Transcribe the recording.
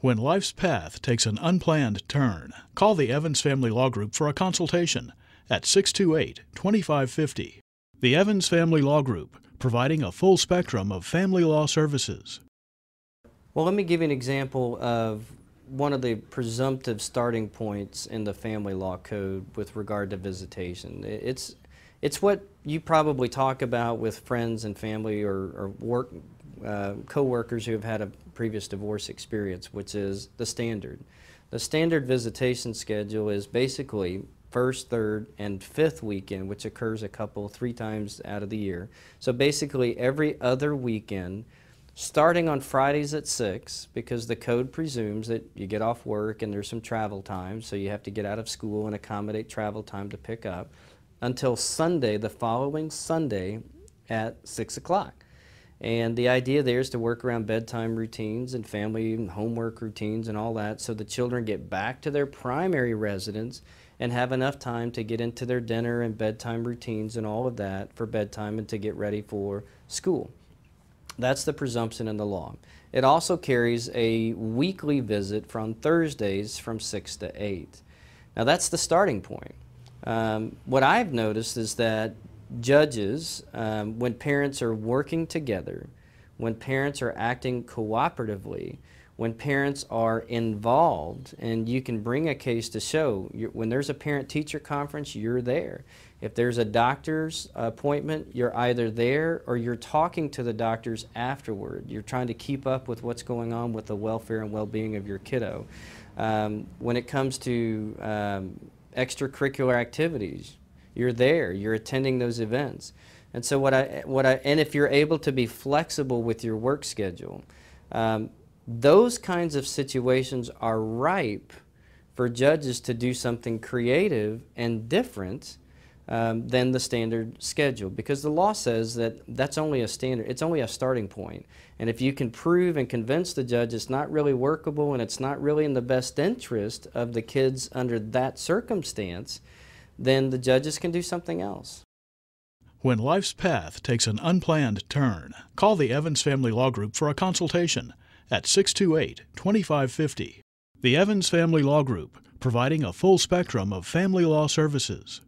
When life's path takes an unplanned turn, call the Evans Family Law Group for a consultation at 628-2550. The Evans Family Law Group, providing a full spectrum of family law services. Well, let me give you an example of one of the presumptive starting points in the family law code with regard to visitation. It's what you probably talk about with friends and family or co-workers who have had a previous divorce experience, which is the standard. The standard visitation schedule is basically first, third, and fifth weekend, which occurs three times out of the year. So basically every other weekend, starting on Fridays at 6, because the code presumes that you get off work and there's some travel time, so you have to get out of school and accommodate travel time to pick up, until Sunday, the following Sunday at 6 o'clock. And the idea there is to work around bedtime routines and family and homework routines and all that, so the children get back to their primary residence and have enough time to get into their dinner and bedtime routines and all of that for bedtime and to get ready for school. That's the presumption in the law. It also carries a weekly visit from Thursdays from 6 to 8. Now that's the starting point. What I've noticed is that judges, when parents are working together, when parents are acting cooperatively, when parents are involved, and you can bring a case to show, when there's a parent-teacher conference, you're there. If there's a doctor's appointment, you're either there or you're talking to the doctors afterward. You're trying to keep up with what's going on with the welfare and well-being of your kiddo. When it comes to extracurricular activities, you're there, you're attending those events. And so and if you're able to be flexible with your work schedule, those kinds of situations are ripe for judges to do something creative and different than the standard schedule, because the law says that that's only a standard, it's only a starting point. And if you can prove and convince the judge it's not really workable and it's not really in the best interest of the kids under that circumstance, then the judges can do something else. When life's path takes an unplanned turn, call the Evans Family Law Group for a consultation at 628-2550. The Evans Family Law Group, providing a full spectrum of family law services.